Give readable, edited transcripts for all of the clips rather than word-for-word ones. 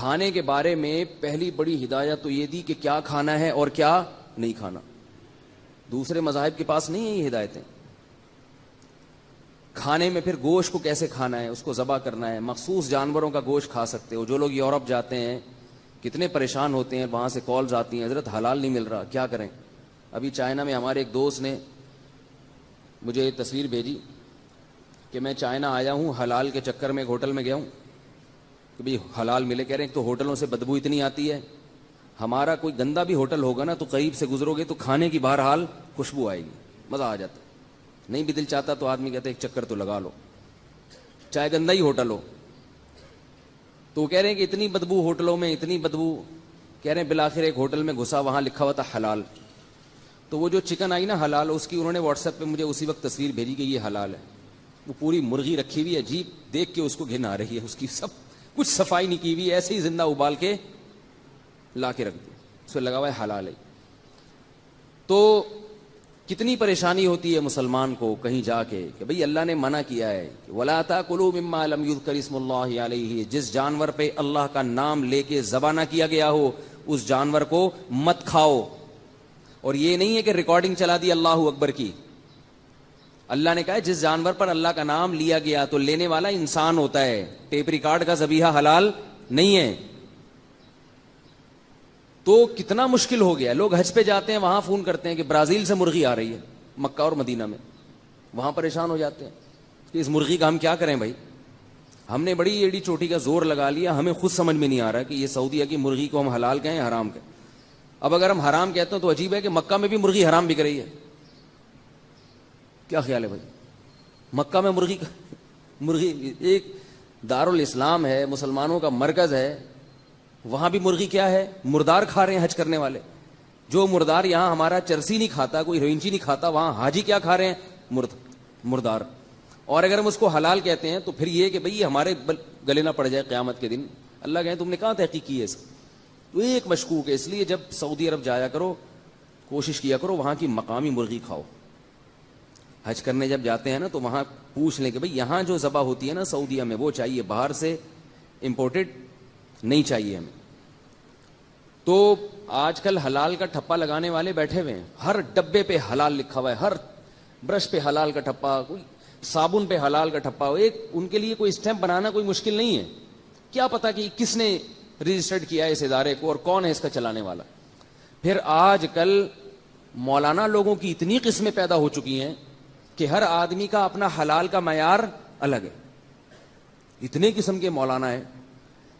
کھانے کے بارے میں پہلی بڑی ہدایت تو یہ دی کہ کیا کھانا ہے اور کیا نہیں کھانا. دوسرے مذاہب کے پاس نہیں ہے یہ ہدایتیں. کھانے میں پھر گوشت کو کیسے کھانا ہے, اس کو ذبح کرنا ہے. مخصوص جانوروں کا گوشت کھا سکتے ہو. جو لوگ یورپ جاتے ہیں کتنے پریشان ہوتے ہیں, وہاں سے کالز آتی ہیں حضرت حلال نہیں مل رہا, کیا کریں. ابھی چائنا میں ہمارے ایک دوست نے مجھے یہ تصویر بھیجی کہ میں چائنا آیا ہوں, حلال کے چکر میں ایک ہوٹل میں گیا ہوں کہ بھائی حلال ملے. کہہ رہے ہیں تو ہوٹلوں سے بدبو اتنی آتی ہے, ہمارا کوئی گندا بھی ہوٹل ہوگا نا تو قریب سے گزرو گے تو کھانے کی بہرحال خوشبو آئے گی, مزہ آ جاتا ہے. نہیں بھی دل چاہتا تو آدمی کہتے ایک چکر تو لگا لو, چاہے گندا ہی ہوٹل ہو. تو کہہ رہے ہیں کہ اتنی بدبو ہوٹلوں میں, اتنی بدبو. کہہ رہے ہیں بالآخر ایک ہوٹل میں گھسا, وہاں لکھا ہوا تھا حلال. تو وہ جو چکن آئی نا حلال, اس کی انہوں نے واٹس ایپ پہ مجھے اسی وقت تصویر بھیجی کہ یہ حلال ہے. وہ پوری مرغی رکھی ہوئی ہے, عجیب دیکھ کے اس کو گھن آ رہی ہے, اس کی سب کچھ صفائی نہیں کی ہوئی, ایسے ہی زندہ ابال کے لا کے رکھ دی, اس پہ لگا ہوا ہے حلال ہے. تو کتنی پریشانی ہوتی ہے مسلمان کو کہیں جا کے کہ بھئی اللہ نے منع کیا ہے وَلَا تَأْكُلُوا مِمَّا لَمْ يُذْكَرِ اسْمُ اللَّهِ عَلَيْهِ, جس جانور پہ اللہ کا نام لے کے ذبح نہ کیا گیا ہو اس جانور کو مت کھاؤ. اور یہ نہیں ہے کہ ریکارڈنگ چلا دی اللہ اکبر کی. اللہ نے کہا ہے جس جانور پر اللہ کا نام لیا گیا تو لینے والا انسان ہوتا ہے, ٹیپ ریکارڈ کا ذبیحہ حلال نہیں ہے. تو کتنا مشکل ہو گیا. لوگ حج پہ جاتے ہیں, وہاں فون کرتے ہیں کہ برازیل سے مرغی آ رہی ہے, مکہ اور مدینہ میں, وہاں پریشان ہو جاتے ہیں کہ اس مرغی کا ہم کیا کریں بھائی. ہم نے بڑی ایڑی چوٹی کا زور لگا لیا, ہمیں خود سمجھ میں نہیں آ رہا کہ یہ سعودیہ کی مرغی کو ہم حلال کہیں حرام کہیں. اب اگر ہم حرام کہتے ہیں تو عجیب ہے کہ مکہ میں بھی مرغی حرام بک رہی ہے. کیا خیال ہے بھائی, مکہ میں مرغی ایک دارالاسلام ہے, مسلمانوں کا مرکز ہے, وہاں بھی مرغی کیا ہے, مردار کھا رہے ہیں حج کرنے والے. جو مردار یہاں ہمارا چرسی نہیں کھاتا, کوئی رینچی نہیں کھاتا, وہاں حاجی کیا کھا رہے ہیں, مردار. اور اگر ہم اس کو حلال کہتے ہیں تو پھر یہ کہ بھئی ہمارے گلے نہ پڑ جائے قیامت کے دن. اللہ کہیں تم نے کہاں تحقیق کی ہے اس. تو ایک مشکوک ہے. اس لیے جب سعودی عرب جایا کرو کوشش کیا کرو وہاں کی مقامی مرغی کھاؤ. حج کرنے جب جاتے ہیں نا تو وہاں پوچھ لیں کہ بھئی یہاں جو ذبح ہوتی ہے نا سعودیہ میں وہ چاہیے, باہر سے امپورٹڈ نہیں چاہیے ہمیں. تو آج کل حلال کا ٹھپا لگانے والے بیٹھے ہوئے ہیں, ہر ڈبے پہ حلال لکھا ہوا ہے, ہر برش پہ حلال کا ٹھپا, کوئی صابن پہ حلال کا ٹھپا. ایک ان کے لیے کوئی اسٹیمپ بنانا کوئی مشکل نہیں ہے. کیا پتا کہ کس نے رجسٹرڈ کیا ہے اس ادارے کو اور کون ہے اس کا چلانے والا. پھر آج کل مولانا لوگوں کی اتنی قسمیں پیدا ہو چکی ہیں کہ ہر آدمی کا اپنا حلال کا معیار الگ ہے. اتنے قسم کے مولانا ہیں.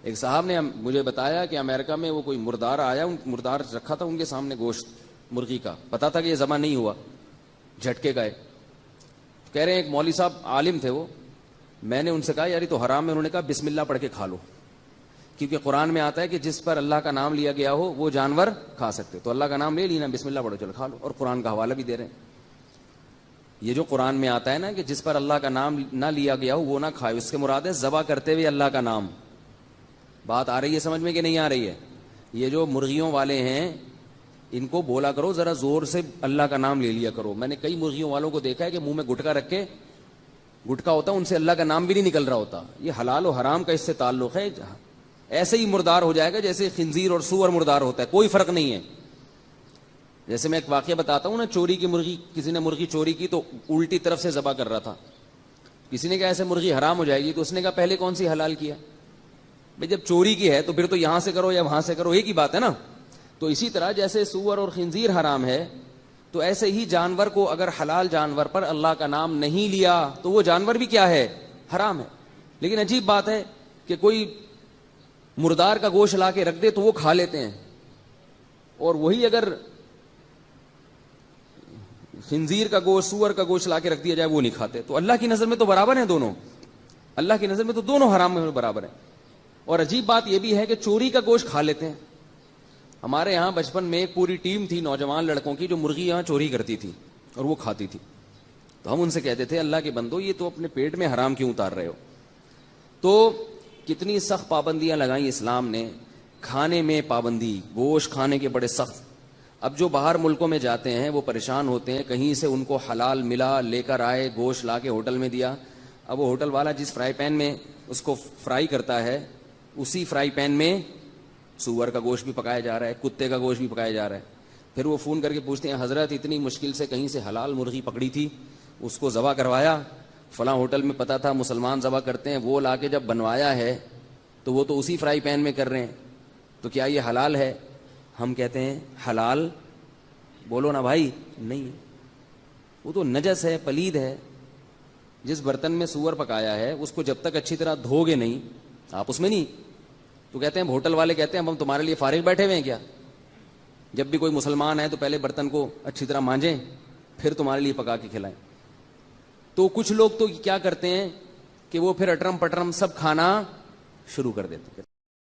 ایک صاحب نے مجھے بتایا کہ امریکہ میں وہ کوئی مردار آیا, مردار رکھا تھا ان کے سامنے گوشت مرغی کا, پتا تھا کہ یہ ذبح نہیں ہوا, جھٹکے گئے. کہہ رہے ہیں ایک مولوی صاحب عالم تھے وہ, میں نے ان سے کہا یار یہ تو حرام ہے. انہوں نے کہا بسم اللہ پڑھ کے کھا لو, کیونکہ قرآن میں آتا ہے کہ جس پر اللہ کا نام لیا گیا ہو وہ جانور کھا سکتے. تو اللہ کا نام لے لینا, بسم اللہ پڑھو, چلو کھا لو. اور قرآن کا حوالہ بھی دے رہے ہیں. یہ جو قرآن میں آتا ہے نا کہ جس پر اللہ کا نام نہ لیا گیا ہو وہ نہ کھائے, اس کے مراد ہے ذبح کرتے ہوئے اللہ کا نام. بات آ رہی ہے سمجھ میں کہ نہیں آ رہی ہے. یہ جو مرغیوں والے ہیں ان کو بولا کرو ذرا زور سے اللہ کا نام لے لیا کرو. میں نے کئی مرغیوں والوں کو دیکھا ہے کہ منہ میں گٹکا رکھ کے, گٹکا ہوتا ان سے اللہ کا نام بھی نہیں نکل رہا ہوتا. یہ حلال و حرام کا اس سے تعلق ہے. ایسے ہی مردار ہو جائے گا جیسے خنزیر اور سور مردار ہوتا ہے, کوئی فرق نہیں ہے. جیسے میں ایک واقعہ بتاتا ہوں نا, چوری کی مرغی, کسی نے مرغی چوری کی تو الٹی طرف سے ذبح کر رہا تھا. کسی نے کہا ایسے مرغی حرام ہو جائے گی, تو اس نے کہا پہلے کون سی حلال کیا بھائی, جب چوری کی ہے تو پھر تو یہاں سے کرو یا وہاں سے کرو, ایک ہی بات ہے نا. تو اسی طرح جیسے سور اور خنزیر حرام ہے تو ایسے ہی جانور کو اگر حلال جانور پر اللہ کا نام نہیں لیا تو وہ جانور بھی کیا ہے, حرام ہے. لیکن عجیب بات ہے کہ کوئی مردار کا گوشت لا کے رکھ دے تو وہ کھا لیتے ہیں, اور وہی اگر خنزیر کا گوشت, سور کا گوشت لا کے رکھ دیا جائے وہ نہیں کھاتے. تو اللہ کی نظر میں تو برابر ہیں دونوں, اللہ کی نظر میں تو دونوں حرام میں برابر ہیں. اور عجیب بات یہ بھی ہے کہ چوری کا گوشت کھا لیتے ہیں. ہمارے یہاں بچپن میں ایک پوری ٹیم تھی نوجوان لڑکوں کی جو مرغی یہاں چوری کرتی تھی اور وہ کھاتی تھی. تو ہم ان سے کہتے تھے اللہ کے بندو یہ تو اپنے پیٹ میں حرام کیوں اتار رہے ہو. تو کتنی سخت پابندیاں لگائیں اسلام نے. کھانے میں پابندی, گوشت کھانے کے بڑے سخت. اب جو باہر ملکوں میں جاتے ہیں وہ پریشان ہوتے ہیں, کہیں سے ان کو حلال ملا, لے کر آئے, گوشت لا کے ہوٹل میں دیا. اب وہ ہوٹل والا جس فرائی پین میں اس کو فرائی کرتا ہے اسی فرائی پین میں سور کا گوشت بھی پکایا جا رہا ہے, کتے کا گوشت بھی پکایا جا رہا ہے. پھر وہ فون کر کے پوچھتے ہیں حضرت اتنی مشکل سے کہیں سے حلال مرغی پکڑی تھی, اس کو ذبح کروایا, فلاں ہوٹل میں پتا تھا مسلمان ذبح کرتے ہیں, وہ لا کے جب بنوایا ہے تو وہ تو اسی فرائی پین میں کر رہے ہیں, تو کیا یہ حلال ہے؟ ہم کہتے ہیں حلال بولو نا بھائی, نہیں, وہ تو نجس ہے, پلید ہے. جس برتن میں سور پکایا ہے اس کو جب تک اچھی طرح دھو گے نہیں, آپ اس میں نہیں, تو کہتے ہیں ہوٹل والے کہتے ہیں ہم تمہارے لیے فارغ بیٹھے ہوئے ہیں کیا؟ جب بھی کوئی مسلمان ہے تو پہلے برتن کو اچھی طرح مانجیں پھر تمہارے لیے پکا کے کھلائیں. تو کچھ لوگ تو کیا کرتے ہیں کہ وہ پھر اٹرم پٹرم سب کھانا شروع کر دیتے ہیں.